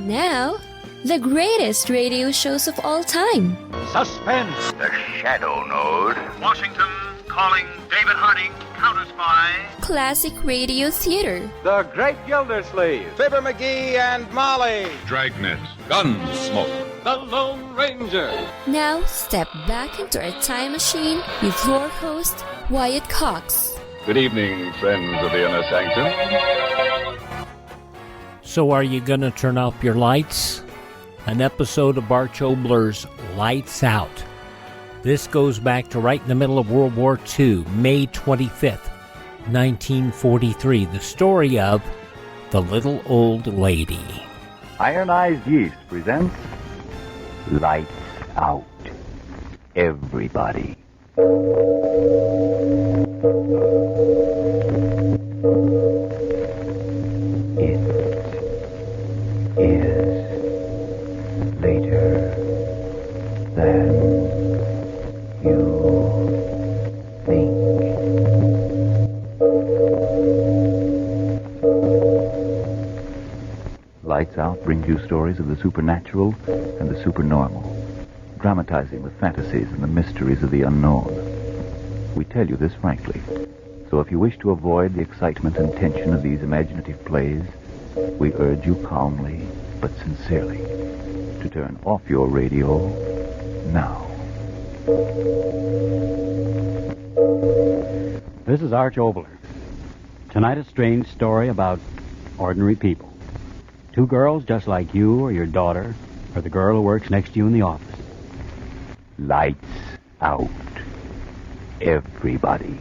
Now, the greatest radio shows of all time. Suspense. The Shadow Node. Washington calling David Harding, counter-spy. Classic radio theater. The Great Gildersleeve. Fibber McGee and Molly. Dragnet. Gunsmoke. The Lone Ranger. Now, step back into our time machine with your host, Wyatt Cox. Good evening, friends of the Inner Sanctum. So are you going to turn off your lights? An episode of Arch-Oboler's Lights Out. This goes back to right in the middle of World War II, May 25th, 1943. The story of the Little Old Lady. Ironized Yeast presents Lights Out. Everybody. It is later than you think. Lights Out brings you stories of the supernatural and the supernormal, dramatizing the fantasies and the mysteries of the unknown. We tell you this frankly, so if you wish to avoid the excitement and tension of these imaginative plays, we urge you calmly but sincerely to turn off your radio now. This is Arch-Oboler. Tonight, a strange story about ordinary people. Two girls just like you or your daughter or the girl who works next to you in the office. Lights out. Everybody.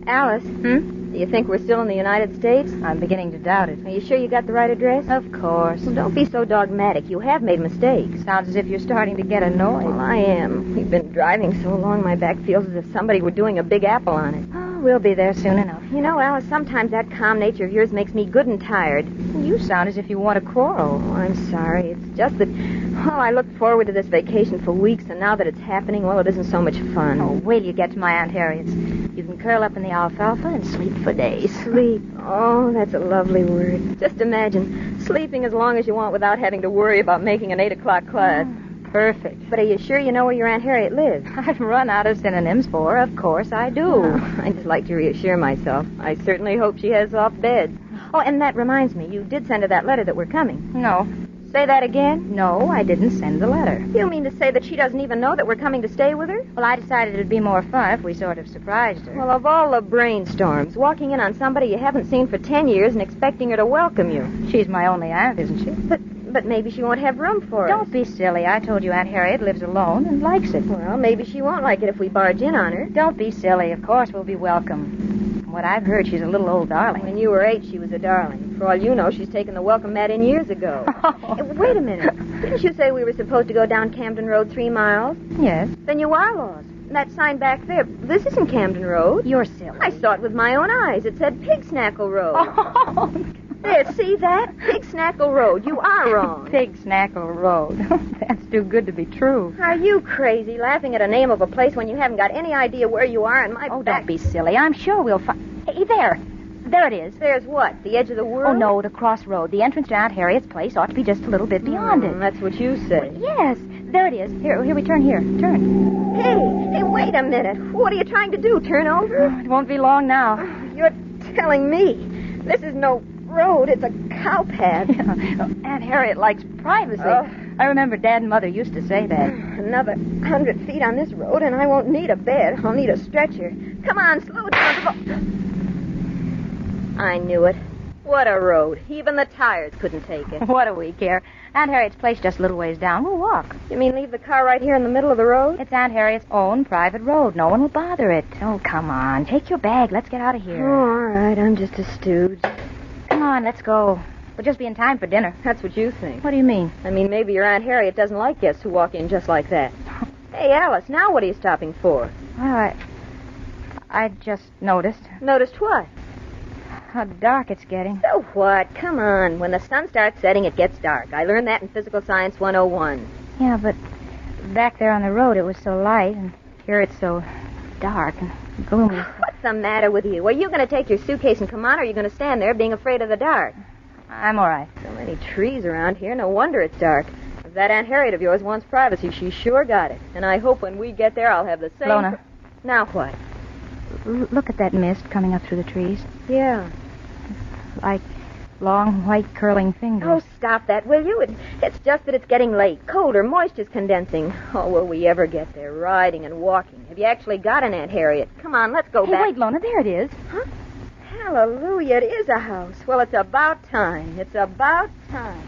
Alice? Do you think we're still in the United States? I'm beginning to doubt it. Are you sure you got the right address? Of course. Well, don't be so dogmatic. You have made mistakes. Sounds as if you're starting to get annoyed. Well, I am. We've been driving so long, my back feels as if somebody were doing a big apple on it. Oh, we'll be there soon enough. You know, Alice, sometimes that calm nature of yours makes me good and tired. You sound as if you want to quarrel. Oh, I'm sorry. It's just that, well, I looked forward to this vacation for weeks, and now that it's happening, well, it isn't so much fun. Oh, wait till you get to my Aunt Harriet's. You can curl up in the alfalfa and sleep for days. Sleep. Oh, that's a lovely word. Just imagine sleeping as long as you want without having to worry about making an 8 o'clock class. Perfect. But are you sure you know where your Aunt Harriet lives? I've run out of synonyms for her. Of course I do. Oh, I just like to reassure myself. I certainly hope she has soft beds. Oh, and that reminds me, you did send her that letter that we're coming. No. Say that again? No, I didn't send the letter. You mean to say that she doesn't even know that we're coming to stay with her? Well, I decided it'd be more fun if we sort of surprised her. Well, of all the brainstorms, walking in on somebody you haven't seen for 10 years and expecting her to welcome you. She's my only aunt, isn't she? But maybe she won't have room for us. Don't be silly. I told you Aunt Harriet lives alone and likes it. Well, maybe she won't like it if we barge in on her. Don't be silly. Of course we'll be welcome. From what I've heard, she's a little old darling. When you were 8, she was a darling. For all you know, she's taken the welcome mat in years ago. Oh. Wait a minute. Didn't you say we were supposed to go down Camden Road 3 miles? Yes. Then you are lost. That sign back there, this isn't Camden Road. You're silly. I saw it with my own eyes. It said Pig Snackle Road. Oh. There, see that? Pig Snackle Road. You are wrong. Pig Snackle Road. That's too good to be true. Are you crazy, laughing at a name of a place when you haven't got any idea where you are and my back... Don't be silly. I'm sure we'll find... Hey, there. There it is. There's what? The edge of the world? Oh, no, the crossroad. The entrance to Aunt Harriet's place ought to be just a little bit beyond it. That's what you say. Well, yes. There it is. Here, we turn here. Turn. Hey, wait a minute. What are you trying to do, turn over? It won't be long now. You're telling me. This is no road. It's a cow path. Aunt Harriet likes privacy. Oh. I remember Dad and Mother used to say that. Another 100 feet on this road, and I won't need a bed. I'll need a stretcher. Come on, slow down. I knew it. What a road. Even the tires couldn't take it. What do we care? Aunt Harriet's place just a little ways down. We'll walk. You mean leave the car right here in the middle of the road? It's Aunt Harriet's own private road. No one will bother it. Oh, come on. Take your bag. Let's get out of here. Oh, all right. I'm just a stooge. Come on, let's go. We'll just be in time for dinner. That's what you think. What do you mean? I mean, maybe your Aunt Harriet doesn't like guests who walk in just like that. Hey, Alice, now what are you stopping for? Well, I just noticed. Noticed what? How dark it's getting. So what? Come on. When the sun starts setting, it gets dark. I learned that in Physical Science 101. Yeah, but Back there on the road, it was so light, and here it's so dark and gloomy. What's the matter with you? Are you going to take your suitcase and come on, or are you going to stand there being afraid of the dark? I'm all right. So many trees around here. No wonder it's dark. If that Aunt Harriet of yours wants privacy, she sure got it. And I hope when we get there, I'll have the same... Lona. Now what? Look at that mist coming up through the trees. Yeah. Like long, white, curling fingers. Oh, stop that, will you? It's just that it's getting late. Colder, moisture's condensing. Oh, will we ever get there, riding and walking? Have you actually got an Aunt Harriet? Come on, let's go Hey, back. wait, Lona, there it is. Huh? Hallelujah, it is a house. Well, it's about time. It's about time.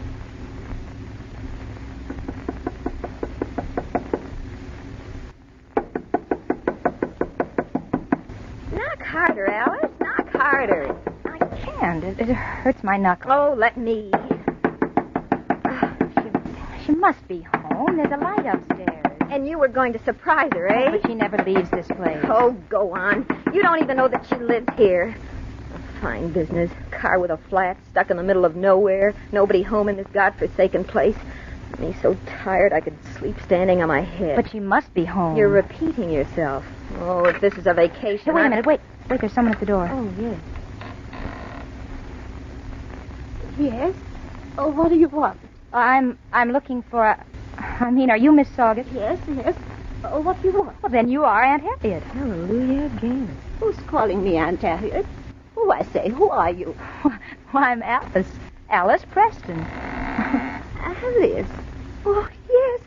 Knock harder, Alice. Knock harder. I can't. It hurts my knuckle. Oh, let me. She must be home. There's a light upstairs. And you were going to surprise her, eh? Oh, but she never leaves this place. Oh, go on. You don't even know that she lives here. A fine business. Car with a flat, stuck in the middle of nowhere. Nobody home in this godforsaken place. Me so tired I could sleep standing on my head. But she must be home. You're repeating yourself. Oh, if this is a vacation... Hey, wait a minute. Wait, there's someone at the door. Oh, yes. Yes? Oh, what do you want? I'm looking for are you Miss Sauget? Yes. Oh, what do you want? Well, then you are Aunt Harriet. Hallelujah again. Who's calling me Aunt Harriet? Oh, I say, who are you? Well, I'm Alice. Alice Preston. Alice? Oh,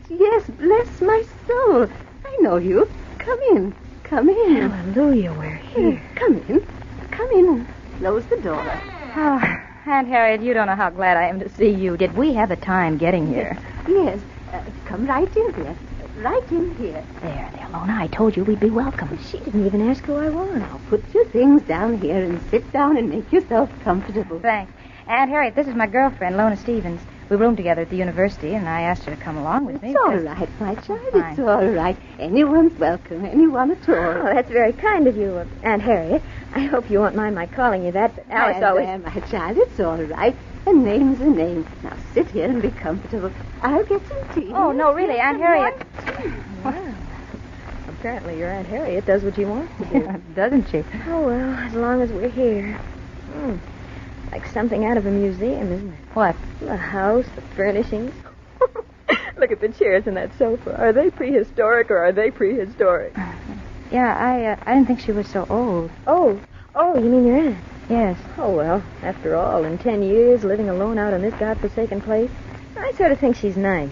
yes, bless my soul. I know you. Come in. Hallelujah, we're here. Come in. Close the door. Oh, Aunt Harriet, you don't know how glad I am to see you. Did we have a time getting here? Yes. Come right in here. Right in here. There, Lona. I told you we'd be welcome. She didn't even ask who I was. Now, put your things down here and sit down and make yourself comfortable. Thanks. Aunt Harriet, this is my girlfriend, Lona Stevens. We roomed together at the university, and I asked her to come along with me. It's all right, my child. It's all right. Anyone's welcome. Anyone at all. Oh, that's very kind of you, Aunt Harriet. I hope you won't mind my calling you that, but Alice always... My child, it's all right. A name's a name. Now, sit here and be comfortable. I'll get some tea. Oh, no, really, Aunt Harriet. Wow. Apparently your Aunt Harriet does what you want to do. Doesn't she? Oh, well, as long as we're here. Like something out of a museum, isn't it? What? The house, the furnishings. Look at the chairs and that sofa. Are they prehistoric or are they prehistoric? Yeah, I didn't think she was so old. Oh, you mean your aunt? Yes. Oh, well, after all, in 10 years, living alone out in this godforsaken place, I sort of think she's nice.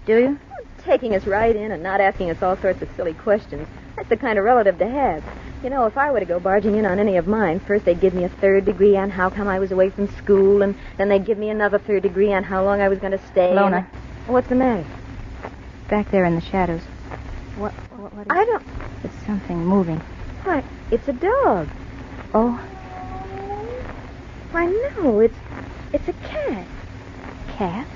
Do you? Taking us right in and not asking us all sorts of silly questions. That's the kind of relative to have. You know, if I were to go barging in on any of mine, first they'd give me a third degree on how come I was away from school, and then they'd give me another third degree on how long I was going to stay. Lona. What's the matter? Back there in the shadows. What is I don't... It's something moving. Why, it's a dog. Oh? Why, no, it's a cat. Cat?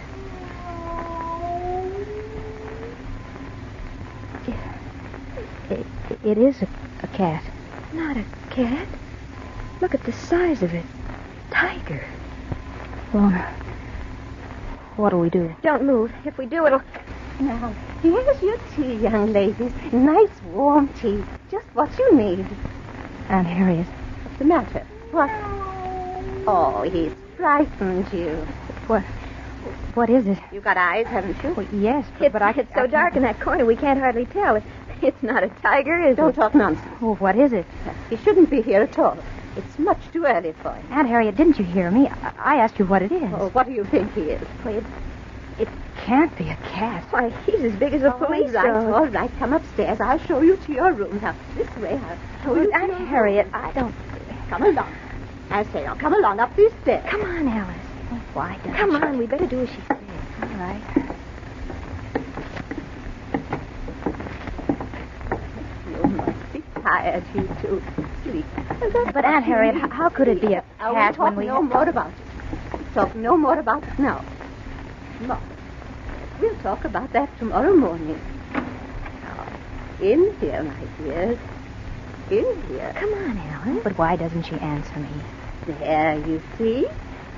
It is a cat. Not a cat. Look at the size of it. Tiger. Lona, what do we do? Don't move. If we do, it'll... Now, here's your tea, young ladies. Nice, warm tea. Just what you need. Aunt Harriet. What's the matter? What? Oh, he's frightened you. What is it? You got eyes, haven't you? Well, yes, but it's so dark in that corner we can't hardly tell. It's not a tiger, is it? Don't talk nonsense. Oh, what is it? He shouldn't be here at all. It's much too early for him. Aunt Harriet, didn't you hear me? I asked you what it is. Oh, what do you think he is? Well, it can't be a cat. Why, he's as big as a police dog. All right, come upstairs. I'll show you to your room. Now, this way, I'll show you to Aunt your Harriet, room. I don't... Come along. I say, now, come along up these stairs. Come on, Alice. Oh, why don't Come you? on, we better do as she says. All right. You must be tired, you two. Sleep. But, Aunt Harriet, how could it be a cat when we... We'll talk no more about it. Talk no more about it now. No. We'll talk about that tomorrow morning. Now, in here, my dears. In here. Come on, Alice. But why doesn't she answer me? There, you see.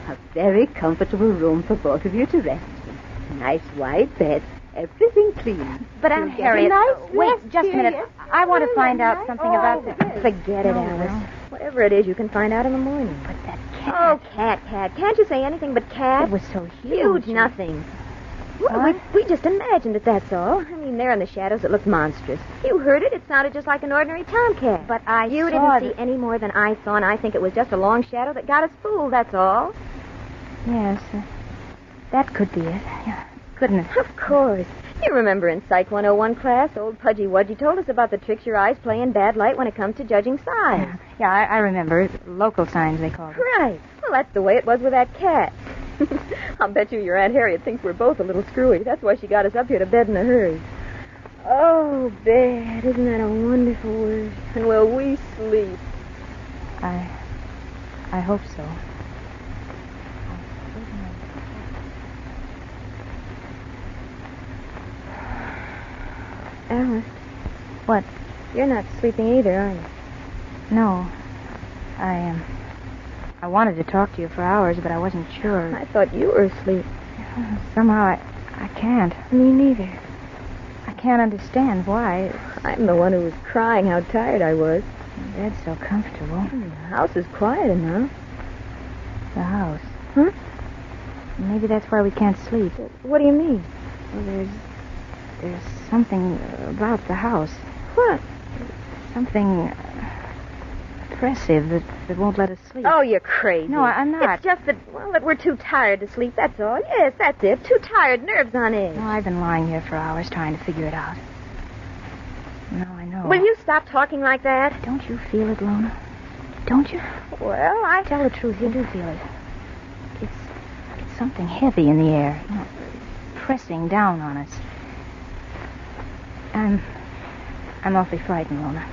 A very comfortable room for both of you to rest in. A nice wide bed. Everything clean. But Aunt You'll get a Harriet, nice wait rest, just a minute. dear. I want to find Nice. out something about the... Forget it, No, Alice. no. Whatever it is, you can find out in the morning. But that cat... Oh, cat. Can't you say anything but cat? It was so Huge nothing. Well, we just imagined it, that's all. I mean, there in the shadows, it looked monstrous. You heard it. It sounded just like an ordinary tomcat. But I You saw didn't see any more than I saw, and I think it was just a long shadow that got us fooled, that's all. Yes, that could be it. Yeah. Couldn't it? Of course. You remember in Psych 101 class, old Pudgy Wudgy told us about the tricks your eyes play in bad light when it comes to judging size. Yeah, I remember. Local signs, they called it. Right. Well, that's the way it was with that cat. I'll bet you your Aunt Harriet thinks we're both a little screwy. That's why she got us up here to bed in a hurry. Oh, bed. Isn't that a wonderful word? And will we sleep? I hope so. Alice. What? You're not sleeping either, are you? No. I wanted to talk to you for hours, but I wasn't sure. I thought you were asleep. Somehow I can't. Me neither. I can't understand why. I'm the one who was crying how tired I was. The bed's so comfortable. The house is quiet enough. The house. Huh? Maybe that's why we can't sleep. What do you mean? Well, there's something about the house. What? Something oppressive that won't let us sleep. Oh, you're crazy. No, I'm not. It's just that we're too tired to sleep, that's all. Yes, that's it. Too tired, nerves on edge. No, I've been lying here for hours trying to figure it out. No, I know. Will you stop talking like that? Don't you feel it, Lona? Don't you? Well, I... Tell the truth, you do feel it. It's something heavy in the air. You know, pressing down on us. I'm awfully frightened, Lona.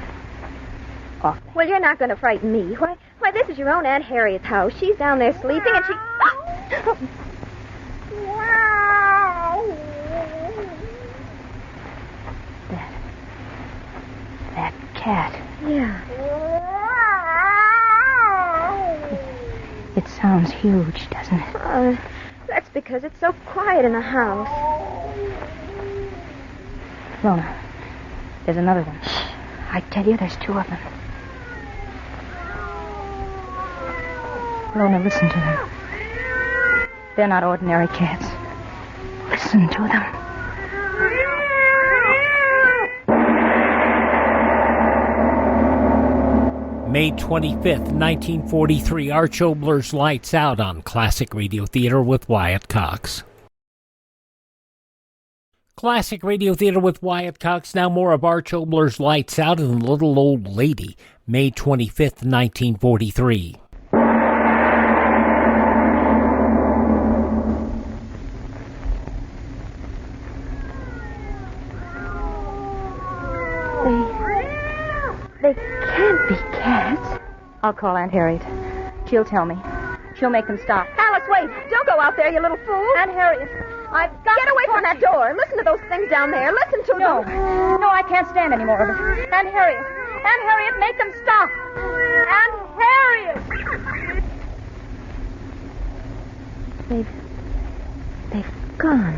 Awfully. Well, you're not going to frighten me. Why, this is your own Aunt Harriet's house. She's down there sleeping, and she... That cat. Yeah. It sounds huge, doesn't it? That's because it's so quiet in the house. Lona, there's another one. I tell you, there's two of them. Lona, listen to them. They're not ordinary cats. Listen to them. May 25th, 1943, Arch-Oboler's Lights Out on Classic Radio Theater with Wyatt Cox. Classic Radio Theater with Wyatt Cox. Now more of Arch-Oboler's Lights Out and the Little Old Lady, May 25th, 1943. They can't be cats. I'll call Aunt Harriet. She'll tell me. She'll make them stop. Alice, wait. Don't go out there, you little fool. Aunt Harriet, I've got Get away from that door. Listen to those things down there. Listen to No. them. No, I can't stand any more of it. Aunt Harriet. Aunt Harriet, make them stop. Aunt Harriet! They've gone.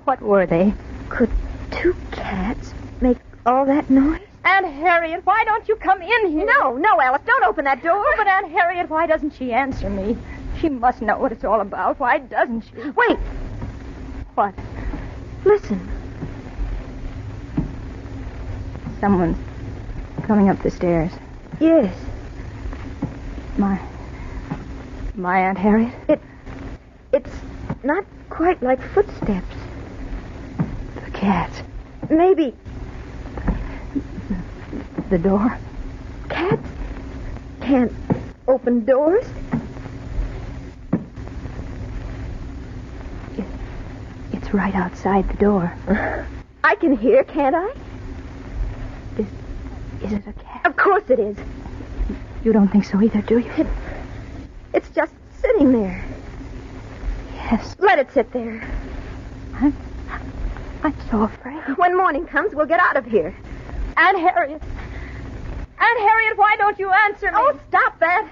What were they? Could two cats make all that noise? Aunt Harriet, why don't you come in here? No, Alice, don't open that door. Oh, but Aunt Harriet, why doesn't she answer me? She must know what it's all about. Why doesn't she? Wait. What? Listen. Someone's coming up the stairs. Yes. My Aunt Harriet? It's not quite like footsteps. The cats. Maybe The door? cats can't open doors. It's right outside the door. I can hear, can't I? Is it a cat? Of course it is. You don't think so either, do you? It's just sitting there. Yes. Let it sit there. I'm so afraid. When morning comes, we'll get out of here. Aunt Harriet! Aunt Harriet, why don't you answer me? Oh, stop that.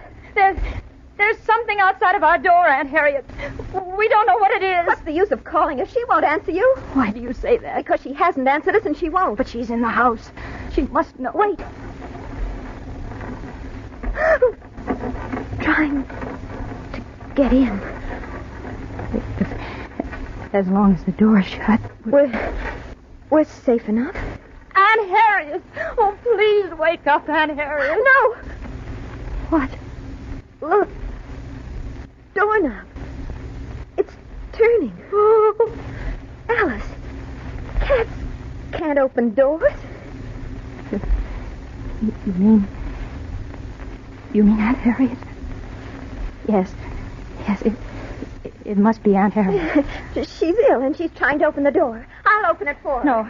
There's something outside of our door, Aunt Harriet. We don't know what it is. What's the use of calling her? She won't answer you. Why do you say that? Because she hasn't answered us and she won't. But she's in the house. She must know. Wait. Trying to get in. As long as the door's shut. We're safe enough. Aunt Harriet! Oh, please wake up, Aunt Harriet. No! What? Look. Doorknob. It's turning. Oh. Alice. Cats can't open doors. You mean Aunt Harriet? Yes, it must be Aunt Harriet. She's ill and she's trying to open the door. I'll open it for her. No.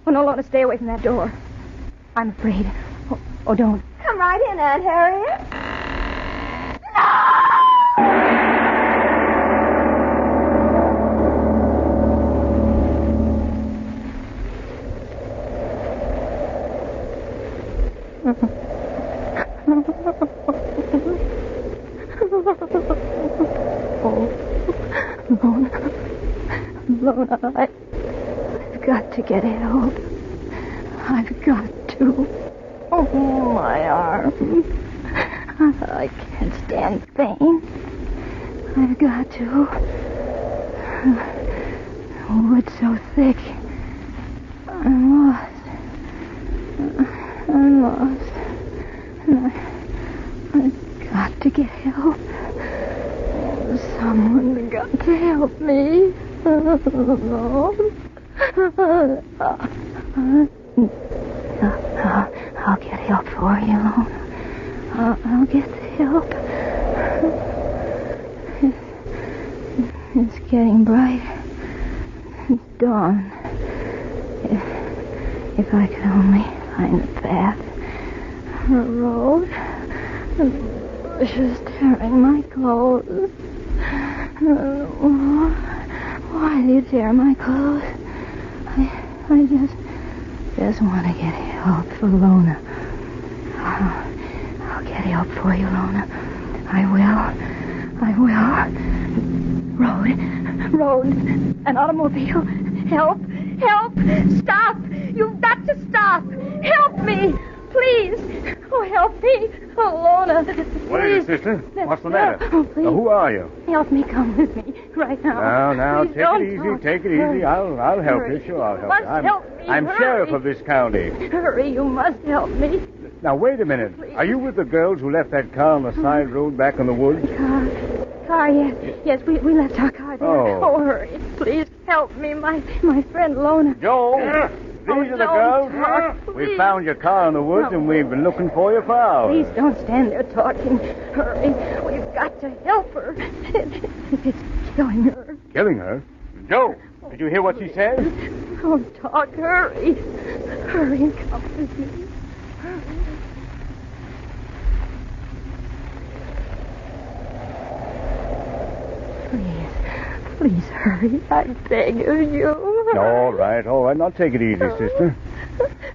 Oh, no, Lona, stay away from that door. I'm afraid. Oh, don't. Come right in, Aunt Harriet. Lona, I've got to get help. I've got to. Oh, my arm. I can't stand pain. I've got to. The wood's so thick. I'm lost. And I've got to get help. Someone's got to help me. I'll get help for you, Lona. I'll get the help. It's getting bright. It's dawn. If I could only find the path, the road, the bushes tearing my clothes. Why do you tear my clothes? I just want to get help for Lona. I'll get help for you, Lona. I will. Road. An automobile. Help. Stop. You've got to stop. Help me. Please. Oh, help me. Oh, Lona. What is it, sister? What's the matter? Oh, please. Who are you? Help me. Come with me right now. Now, Please take don't it easy. talk. Take it easy. Hurry. I'll help Hurry. you. Sure, I'll You help you. must help me. I'm Hurry. sheriff of this county. Hurry, you must help me. Now, wait a minute. Please. Are you with the girls who left that car on the side road back in the woods? Car, yes. Yes, we left our car there. Oh. Hurry. Please help me. My friend Lona. Joe, these are the girls. We found your car in the woods, and we've been looking for you for hours. Please don't stand there talking. Hurry. We've got to help her. It's killing her. Killing her? Joe, did you hear what she said? Don't talk. Hurry. Hurry and come with me. Hurry. Please hurry. I beg of you. All right. Now take it easy, sister.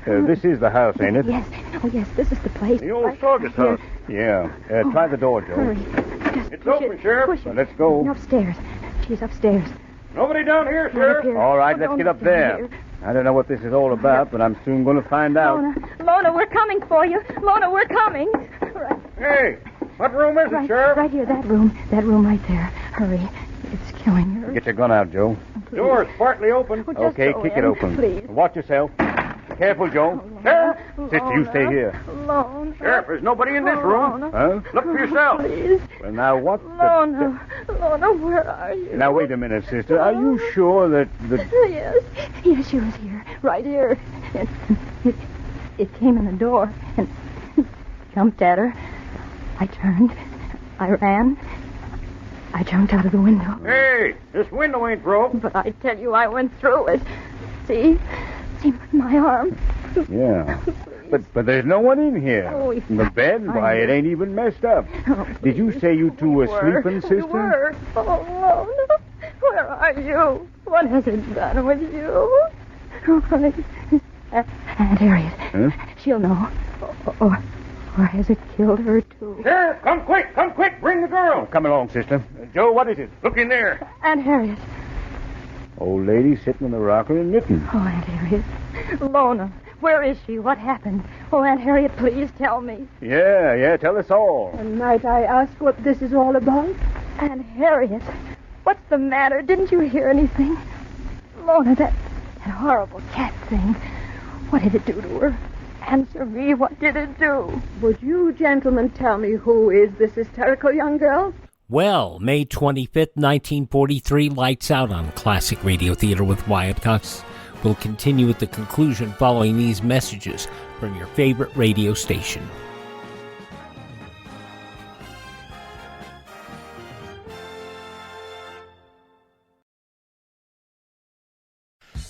This is the house, ain't it? Yes. Oh, yes, this is the place. The old circus house. Yeah. Try the door, Joe. Hurry. Just It's push open, it. Sheriff. Push it. Well, let's go. Upstairs. She's upstairs. Nobody down here, Not up Sheriff. here. All right, Oh, let's no, get up not down there. here. I don't know what this is all about, but I'm soon going to find out. Lona, we're coming for you. Lona, we're coming. Right. Hey, what room is it, Sheriff? Right here, that room right there. Hurry. It's killing her. Get your gun out, Joe. Please. Door's partly open. Oh, just Okay, go kick in, it open. Please. Watch yourself. Careful, Joe. Sheriff! Sister, you stay here. Lona. Sheriff, there's nobody in this room. Lona. Huh? Look for yourself. Please. Well, now, what Lona, where are you? Now, wait a minute, sister. Are you sure that... Yes, she was here, right here. And it came in the door and jumped at her. I turned. I ran. I jumped out of the window. Hey, this window ain't broke. But I tell you, I went through it. See, my arm. Yeah. But there's no one in here. Oh, The bed, why, it ain't even messed up. Oh, Did you say you two were sleeping, sister? We were. Oh, Lona, where are you? What has it done with you? Aunt Harriet. Huh? She'll know. Or has it killed her, too? Sheriff, come quick, bring the girl. Come along, sister. Joe, what is it? Look in there. Aunt Harriet. Old lady sitting in the rocker and knitting. Oh, Aunt Harriet. Lona, where is she? What happened? Oh, Aunt Harriet, please tell me. Yeah, tell us all. And might I ask what this is all about? Aunt Harriet, what's the matter? Didn't you hear anything? Lona, that horrible cat thing. What did it do to her? Answer me, what did it do? Would you gentlemen tell me who is this hysterical young girl? Well, May 25th, 1943, lights out on Classic Radio Theater with Wyatt Cox. We'll continue at the conclusion following these messages from your favorite radio station.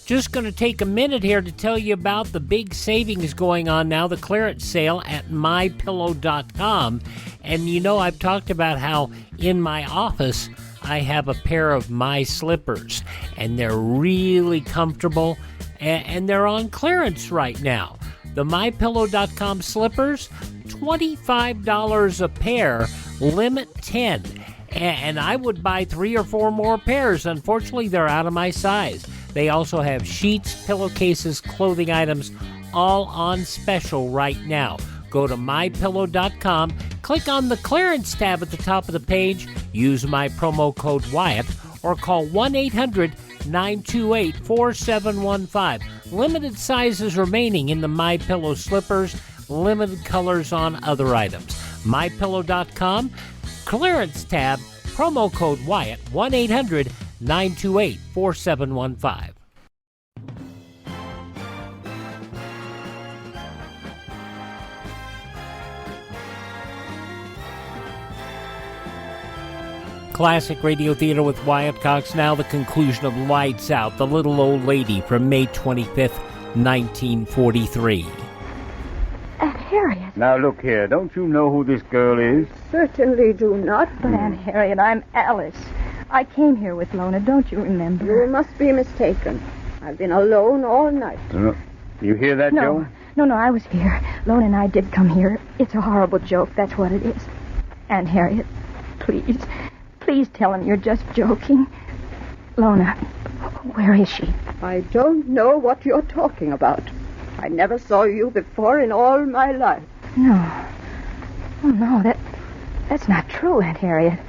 Just going to take a minute here to tell you about the big savings going on now, the clearance sale at mypillow.com. And you know, I've talked about how in my office I have a pair of my slippers, and they're really comfortable, and they're on clearance right now. The mypillow.com slippers, $25 a pair, limit 10. And I would buy 3 or 4 more pairs. Unfortunately, they're out of my size. They also have sheets, pillowcases, clothing items, all on special right now. Go to mypillow.com, click on the clearance tab at the top of the page, use my promo code Wyatt, or call 1-800-928-4715. Limited sizes remaining in the MyPillow slippers, limited colors on other items. mypillow.com, clearance tab, promo code Wyatt, 1-800-928-4715. Classic Radio Theater with Wyatt Cox. Now the conclusion of Lights Out, The Little Old Lady from May 25th, 1943. Aunt Harriet. Now, look here. Don't you know who this girl is? Certainly do not. But, Aunt Harriet, I'm Alice. I came here with Lona, don't you remember? You must be mistaken. I've been alone all night. You hear that, Joe? No, I was here. Lona and I did come here. It's a horrible joke, that's what it is. Aunt Harriet, please tell him you're just joking. Lona, where is she? I don't know what you're talking about. I never saw you before in all my life. No. Oh, no, that's not true, Aunt Harriet.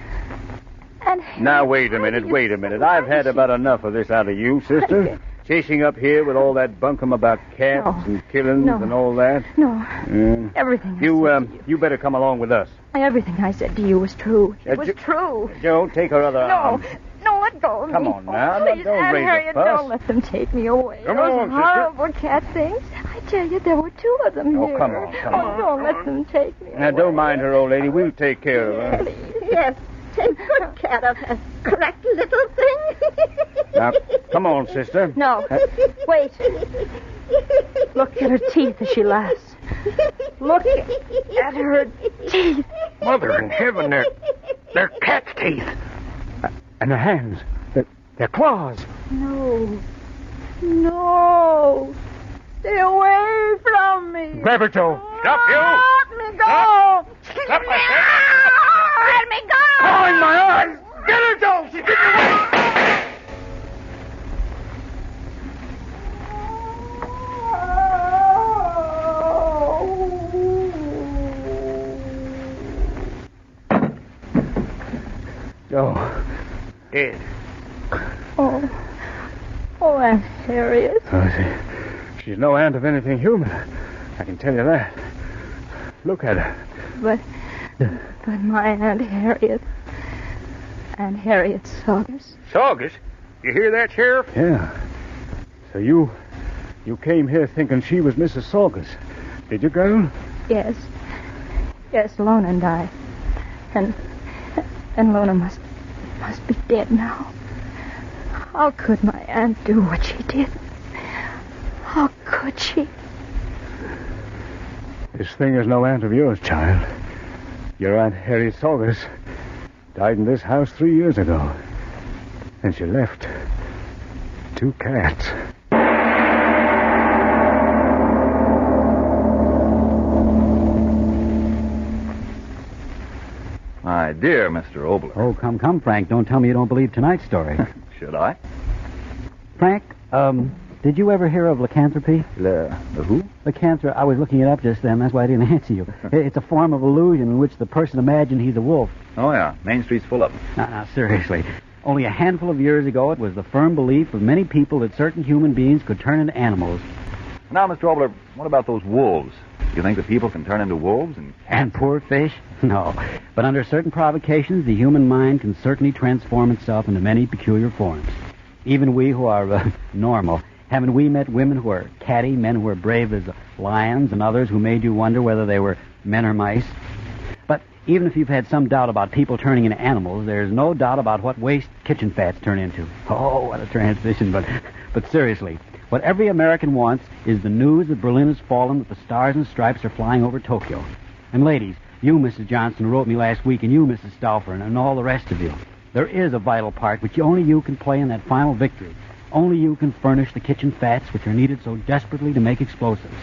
Now, wait a minute. I've had about enough of this out of you, sister. Chasing up here with all that bunkum about cats and killings and all that. No. Everything You better come along with us. Everything I said to you was true. It was true. Joe, take her other arm. No, let go of me. Come on now. Please, Don't Aunt raise Harriet, a fuss. don't let them take me away. Come Those on, sister. horrible cat things. I tell you, there were 2 of them here. Come on. Don't let them take me Now, away. don't mind her, old lady. We'll take care of her. Yes, take good care of her. Correct little thing. Now, come on, sister. No, wait. Look at her teeth as she laughs. Look at her teeth. Mother in heaven, they're cat's teeth. And her hands. Their claws. No. Stay away from me. Grab her, Joe. Stop, you. Let me go. Stop, I said. Let me go. Oh, in my eyes. Get her, Joe. She's getting away. Joe. Dead. Oh, Aunt Harriet. She's no aunt of anything human. I can tell you that. Look at her. But my Aunt Harriet Saugus. Saugus? You hear that, Sheriff? Yeah. So you came here thinking she was Mrs. Saugus. Did you, girl? Yes, Lona and I. And Lona must be dead now. How could my aunt do what she did? How could she? This thing is no aunt of yours, child. Your Aunt Harriet Saugus died in this house 3 years ago. And she left 2 cats. My dear Mr. Obler. Oh, come, Frank. Don't tell me you don't believe tonight's story. Should I? Frank, did you ever hear of lycanthropy? The who? Lycanthropy. I was looking it up just then. That's why I didn't answer you. It's a form of illusion in which the person imagines he's a wolf. Oh, yeah. Main Street's full of them. Now, seriously. Only a handful of years ago, it was the firm belief of many people that certain human beings could turn into animals. Now, Mr. Obler, what about those wolves? You think that people can turn into wolves and poor fish? No. But under certain provocations, the human mind can certainly transform itself into many peculiar forms. Even we who are normal. Haven't we met women who are catty, men who are brave as lions, and others who made you wonder whether they were men or mice? But even if you've had some doubt about people turning into animals, there's no doubt about what waste kitchen fats turn into. Oh, what a transition. But seriously, what every American wants is the news that Berlin has fallen, that the stars and stripes are flying over Tokyo. And ladies, you, Mrs. Johnson, wrote me last week, and you, Mrs. Stauffer, and all the rest of you. There is a vital part which only you can play in that final victory. Only you can furnish the kitchen fats which are needed so desperately to make explosives.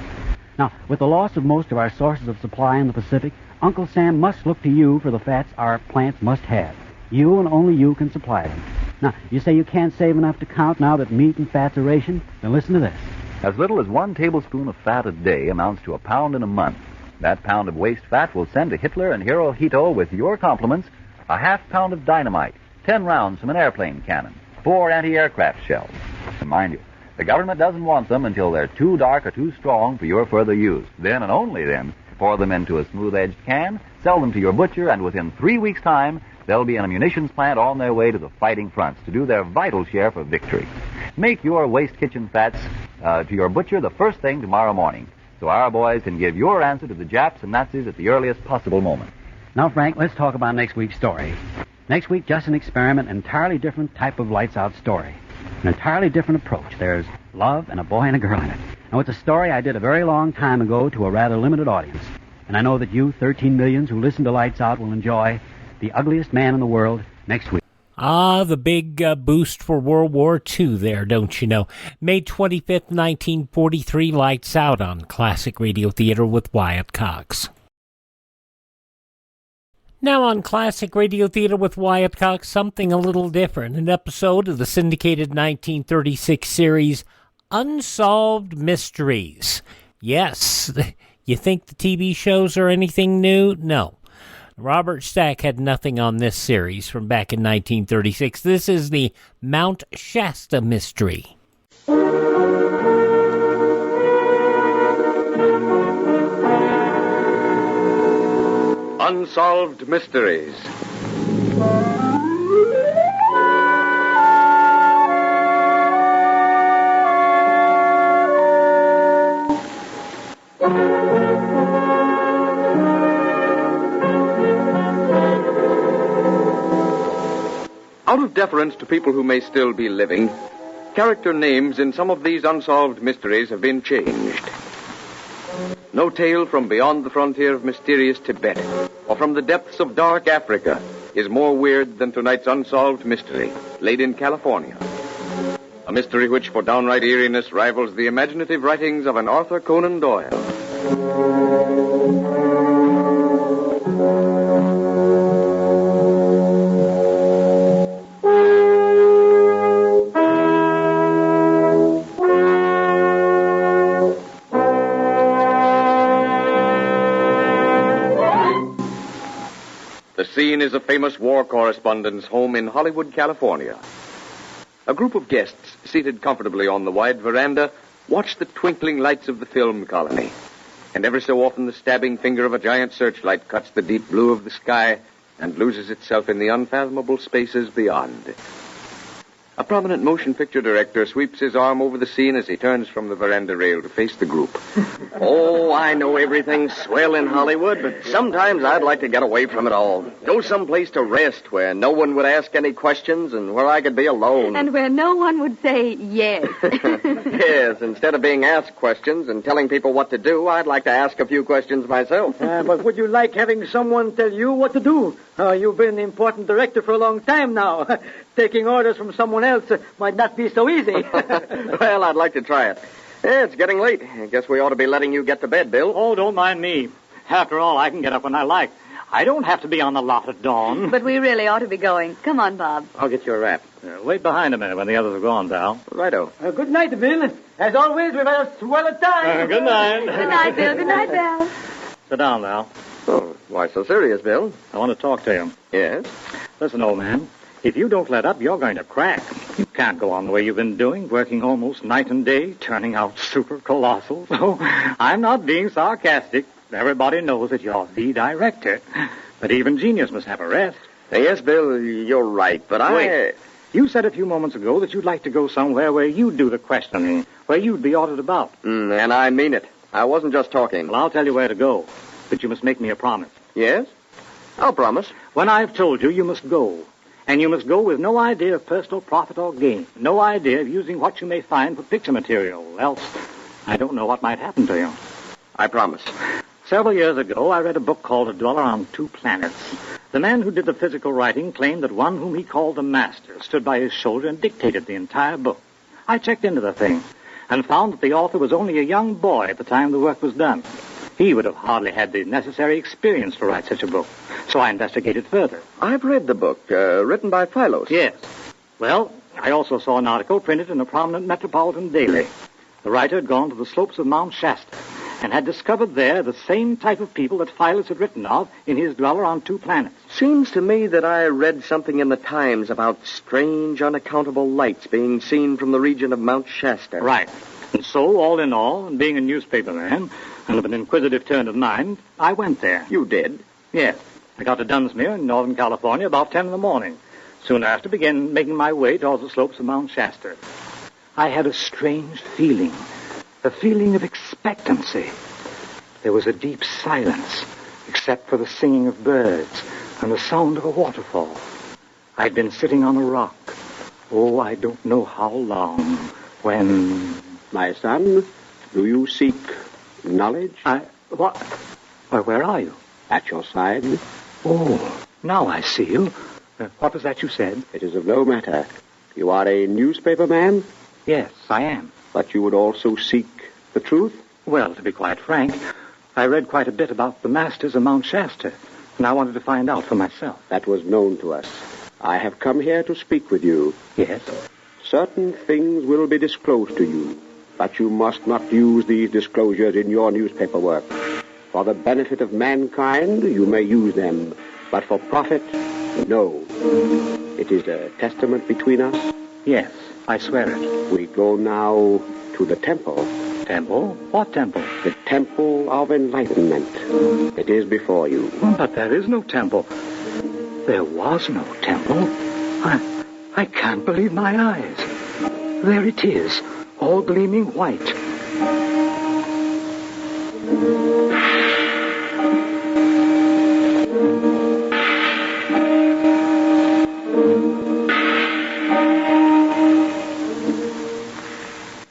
Now, with the loss of most of our sources of supply in the Pacific, Uncle Sam must look to you for the fats our plants must have. You and only you can supply them. Now, you say you can't save enough to count now that meat and fats are rationed? Then listen to this. As little as 1 tablespoon of fat a day amounts to a pound in a month. That pound of waste fat will send to Hitler and Hirohito with your compliments a half-pound of dynamite, 10 rounds from an airplane cannon, 4 anti-aircraft shells. And mind you, the government doesn't want them until they're too dark or too strong for your further use. Then and only then, pour them into a smooth-edged can, sell them to your butcher, and within 3 weeks' time, they'll be in a munitions plant on their way to the fighting fronts to do their vital share for victory. Make your waste kitchen fats to your butcher the first thing tomorrow morning, so our boys can give your answer to the Japs and Nazis at the earliest possible moment. Now, Frank, let's talk about next week's story. Next week, just an experiment, an entirely different type of lights-out story. An entirely different approach. There's love and a boy and a girl in it. Now, it's a story I did a very long time ago to a rather limited audience. And I know that you, 13 millions who listen to Lights Out, will enjoy The Ugliest Man in the World next week. Ah, the big boost for World War II there, don't you know? May 25th, 1943, Lights Out on Classic Radio Theater with Wyatt Cox. Now on Classic Radio Theater with Wyatt Cox, something a little different. An episode of the syndicated 1936 series Unsolved Mysteries. Yes, you think the TV shows are anything new? No. Robert Stack had nothing on this series from back in 1936. This is the Mount Shasta Mystery. Unsolved Mysteries. Out of deference to people who may still be living, character names in some of these unsolved mysteries have been changed. No tale from beyond the frontier of mysterious Tibet or from the depths of dark Africa is more weird than tonight's unsolved mystery, laid in California. A mystery which, for downright eeriness, rivals the imaginative writings of an Arthur Conan Doyle. The scene is a famous war correspondent's home in Hollywood, California. A group of guests, seated comfortably on the wide veranda, watch the twinkling lights of the film colony. And every so often the stabbing finger of a giant searchlight cuts the deep blue of the sky and loses itself in the unfathomable spaces beyond. A prominent motion picture director sweeps his arm over the scene as he turns from the veranda rail to face the group. Oh, I know everything's swell in Hollywood, but sometimes I'd like to get away from it all. Go someplace to rest where no one would ask any questions and where I could be alone. And where no one would say yes. Yes, instead of being asked questions and telling people what to do, I'd like to ask a few questions myself. But would you like having someone tell you what to do? You've been an important director for a long time now. Taking orders from someone else might not be so easy. Well, I'd like to try it. Yeah, it's getting late. I guess we ought to be letting you get to bed, Bill. Oh, don't mind me. After all, I can get up when I like. I don't have to be on the lot at dawn. But we really ought to be going. Come on, Bob. I'll get you a wrap. Wait behind a minute when the others are gone, Val. Righto. Good night, Bill. As always, we've had a swell of time. Good night. Good night, Bill. Good night, Val. Sit down, Val. Oh, why so serious, Bill? I want to talk to you. Yes? Listen, old man. If you don't let up, you're going to crack. You can't go on the way you've been doing, working almost night and day, turning out super colossals. Oh, I'm not being sarcastic. Everybody knows that you're the director. But even genius must have a rest. Yes, Bill, you're right, but Wait. You said a few moments ago that you'd like to go somewhere where you'd do the questioning, where you'd be ordered about. And I mean it. I wasn't just talking. Well, I'll tell you where to go. But you must make me a promise. Yes? I'll promise. When I've told you, you must go. And you must go with no idea of personal profit or gain. No idea of using what you may find for picture material. Else, I don't know what might happen to you. I promise. Several years ago, I read a book called A Dweller on Two Planets. The man who did the physical writing claimed that one whom he called the master stood by his shoulder and dictated the entire book. I checked into the thing and found that the author was only a young boy at the time the work was done. He would have hardly had the necessary experience to write such a book. So I investigated further. I've read the book, written by Philos. Yes. Well, I also saw an article printed in a prominent metropolitan daily. The writer had gone to the slopes of Mount Shasta and had discovered there the same type of people that Philos had written of in his Dweller on Two Planets. Seems to me that I read something in the Times about strange, unaccountable lights being seen from the region of Mount Shasta. Right. And so, all in all, and being a newspaper man, and of an inquisitive turn of mind, I went there. You did? Yes. I got to Dunsmuir in Northern California about 10 in the morning. Soon after, began making my way towards the slopes of Mount Shasta. I had a strange feeling. A feeling of expectancy. There was a deep silence, except for the singing of birds and the sound of a waterfall. I'd been sitting on a rock. Oh, I don't know how long, when... My son, do you seek knowledge? What? Why, where are you? At your side. Oh, now I see you. What was that you said? It is of no matter. You are a newspaper man? Yes, I am. But you would also seek the truth? Well, to be quite frank, I read quite a bit about the masters of Mount Shasta, and I wanted to find out for myself. That was known to us. I have come here to speak with you. Yes? Certain things will be disclosed to you, but you must not use these disclosures in your newspaper work. For the benefit of mankind, you may use them, but for profit, no. It is a testament between us? Yes, I swear it. We go now to the temple. Temple? What temple? The temple of enlightenment. It is before you. But there is no temple. There was no temple. I can't believe my eyes. There it is, all gleaming white.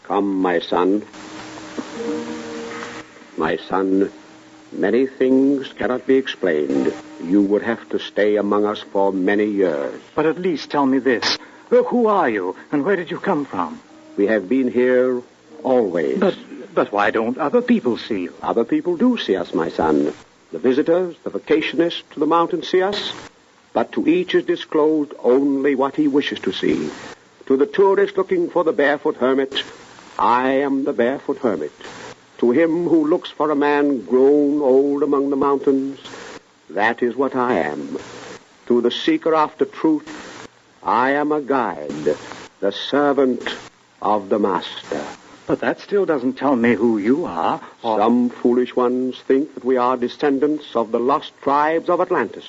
Come, my son. My son, many things cannot be explained. You would have to stay among us for many years. But at least tell me this. Who are you, and where did you come from? We have been here always. But why don't other people see you? Other people do see us, my son. The visitors, the vacationists to the mountains see us. But to each is disclosed only what he wishes to see. To the tourist looking for the barefoot hermit, I am the barefoot hermit. To him who looks for a man grown old among the mountains, that is what I am. To the seeker after truth, I am a guide, the servant of the master. But that still doesn't tell me who you are. Some foolish ones think that we are descendants of the lost tribes of Atlantis.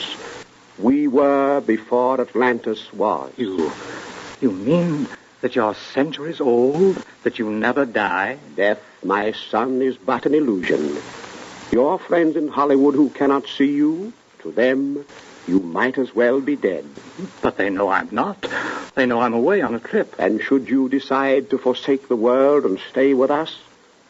We were before Atlantis was. You mean that you're centuries old, that you never die? Death, my son, is but an illusion. Your friends in Hollywood who cannot see you, to them, you might as well be dead. But they know I'm not. They know I'm away on a trip. And should you decide to forsake the world and stay with us,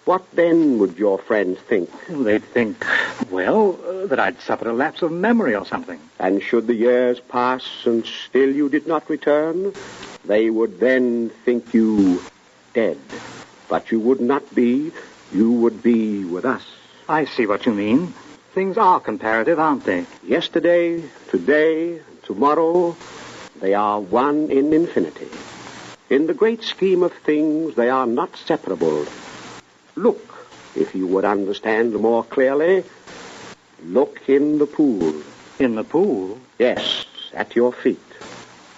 what then would your friends think? They'd think, well, that I'd suffered a lapse of memory or something. And should the years pass and still you did not return, they would then think you dead. But you would not be. You would be with us. I see what you mean. things are comparative, aren't they? Yesterday, today, tomorrow, they are one in infinity. In the great scheme of things, they are not separable. Look, if you would understand more clearly, look in the pool. In the pool? Yes, at your feet.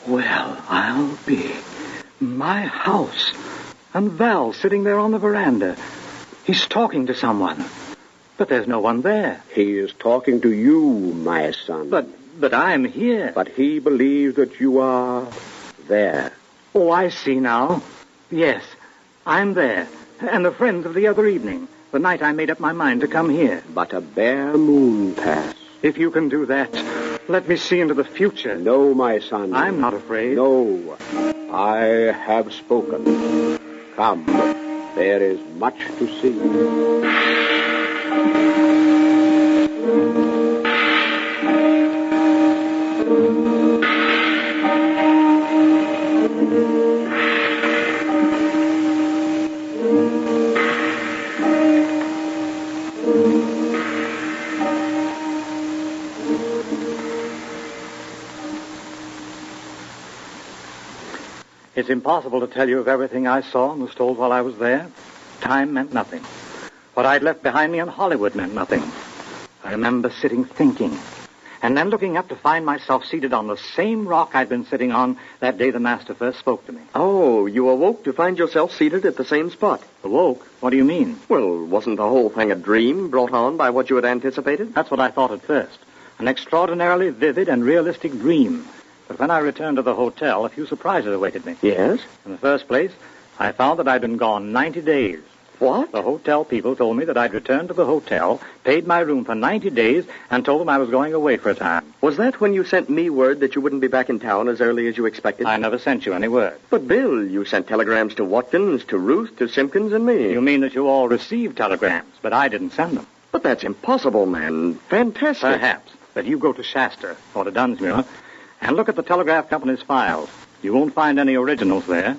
Well, I'll be. My house. And Val sitting there on the veranda. He's talking to someone. But there's no one there. He is talking to you, my son. But I'm here. But he believes that you are there. Oh, I see now. Yes, I'm there. And the friends of the other evening, the night I made up my mind to come here. But a bare moon pass. If you can do that, let me see into the future. No, my son. I'm not afraid. No. I have spoken. Come. There is much to see. It's impossible to tell you of everything I saw and was told while I was there. Time meant nothing. What I'd left behind me in Hollywood meant nothing. I remember sitting thinking, and then looking up to find myself seated on the same rock I'd been sitting on that day the master first spoke to me. Oh, you awoke to find yourself seated at the same spot. Awoke? What do you mean? Well, wasn't the whole thing a dream brought on by what you had anticipated? That's what I thought at first. An extraordinarily vivid and realistic dream. But when I returned to the hotel, a few surprises awaited me. Yes? In the first place, I found that I'd been gone 90 days. What? The hotel people told me that I'd returned to the hotel, paid my room for 90 days, and told them I was going away for a time. Was that when you sent me word that you wouldn't be back in town as early as you expected? I never sent you any word. But, Bill, you sent telegrams to Watkins, to Ruth, to Simpkins, and me. You mean that you all received telegrams, but I didn't send them? But that's impossible, man. Fantastic. Perhaps. But you go to Shasta, or to Dunsmuir, and look at the telegraph company's files. You won't find any originals there.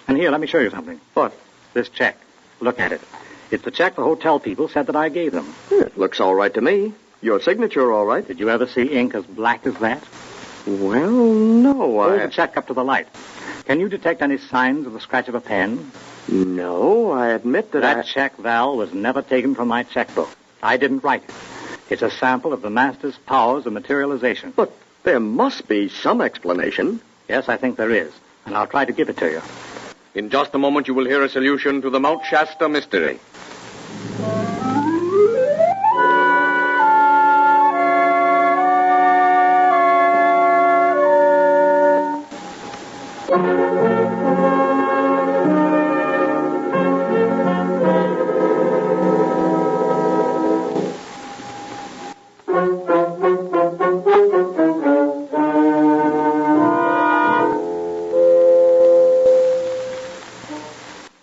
And here, let me show you something. What? This check. Look at it. It's the check the hotel people said that I gave them. It looks all right to me. Your signature all right. Did you ever see ink as black as that? Well, no, Hold the check up to the light. Can you detect any signs of the scratch of a pen? No, I admit that check, Val, was never taken from my checkbook. I didn't write it. It's a sample of the master's powers of materialization. But there must be some explanation. Yes, I think there is. And I'll try to give it to you. In just a moment, you will hear a solution to the Mount Shasta Mystery.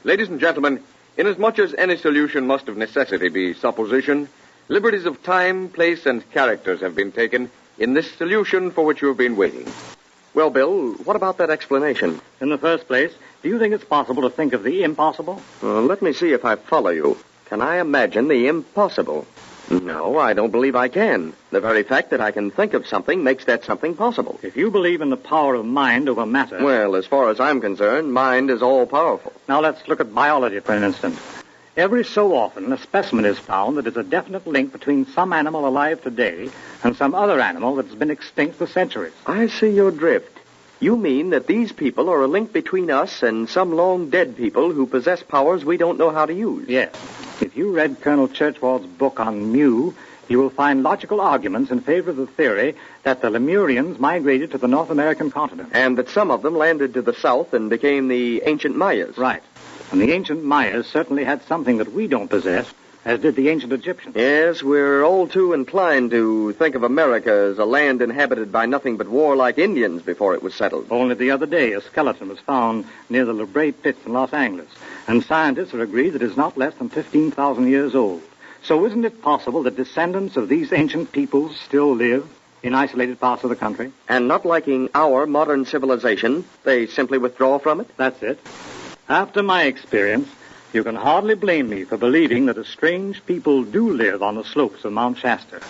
Ladies and gentlemen, inasmuch as any solution must of necessity be supposition, liberties of time, place, and characters have been taken in this solution for which you have been waiting. Well, Bill, what about that explanation? In the first place, do you think it's possible to think of the impossible? Let me see if I follow you. Can I imagine the impossible? No, I don't believe I can. The very fact that I can think of something makes that something possible. If you believe in the power of mind over matter... Well, as far as I'm concerned, mind is all-powerful. Now let's look at biology for an instant. Every so often, a specimen is found that is a definite link between some animal alive today and some other animal that has been extinct for centuries. I see your drift. You mean that these people are a link between us and some long-dead people who possess powers we don't know how to use? Yes. If you read Colonel Churchward's book on Mu, you will find logical arguments in favor of the theory that the Lemurians migrated to the North American continent. And that some of them landed to the south and became the ancient Mayas. Right. And the ancient Mayas certainly had something that we don't possess, as did the ancient Egyptians. Yes, we're all too inclined to think of America as a land inhabited by nothing but warlike Indians before it was settled. Only the other day, a skeleton was found near the La Brea pits in Los Angeles, and scientists are agreed that it's not less than 15,000 years old. So isn't it possible that descendants of these ancient peoples still live in isolated parts of the country? And not liking our modern civilization, they simply withdraw from it? That's it. After my experience, You can hardly blame me for believing that a strange people do live on the slopes of Mount Shasta.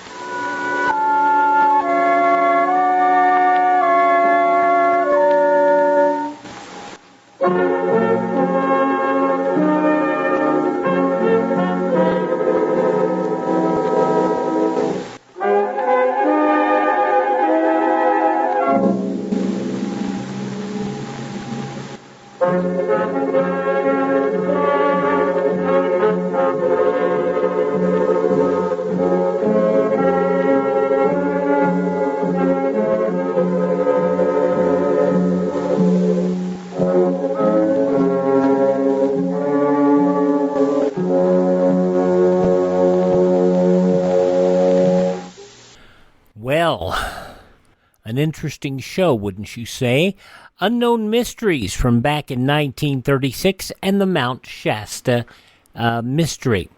Well, an interesting show, wouldn't you say? Unknown Mysteries from back in 1936 and the Mount Shasta Mystery.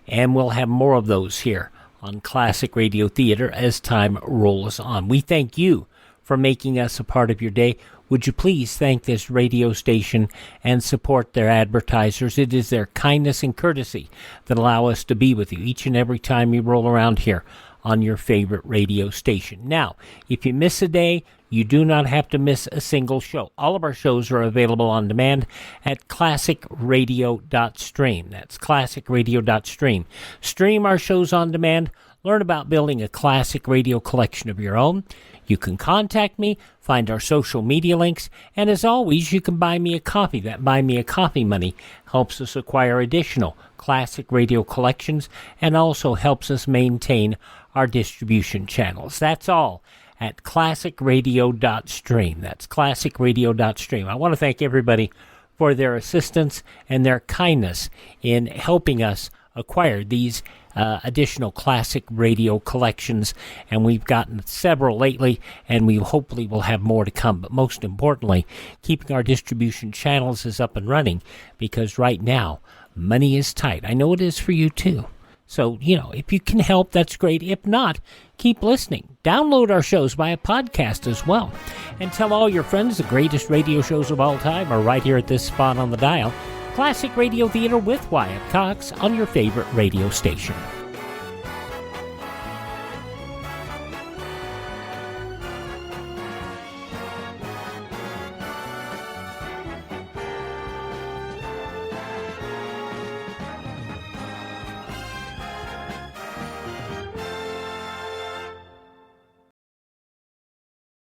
And we'll have more of those here on Classic Radio Theater as time rolls on. We thank you for making us a part of your day. Would you please thank this radio station and support their advertisers? It is their kindness and courtesy that allow us to be with you each and every time you roll around here on your favorite radio station. Now, if you miss a day, you do not have to miss a single show. All of our shows are available on demand at classicradio.stream. That's classicradio.stream. Stream our shows on demand. Learn about building a classic radio collection of your own. You can contact me, find our social media links, and as always, you can buy me a copy. That Buy Me a Coffee money helps us acquire additional classic radio collections and also helps us maintain our distribution channels. That's all at classicradio.stream. That's classicradio.stream. I want to thank everybody for their assistance and their kindness in helping us acquire these additional classic radio collections, and we've gotten several lately, and we hopefully will have more to come. But most importantly, keeping our distribution channels is up and running, because right now, money is tight. I know it is for you too. So, if you can help, that's great. If not, keep listening. Download our shows via podcast as well. And tell all your friends the greatest radio shows of all time are right here at this spot on the dial. Classic Radio Theater with Wyatt Cox on your favorite radio station.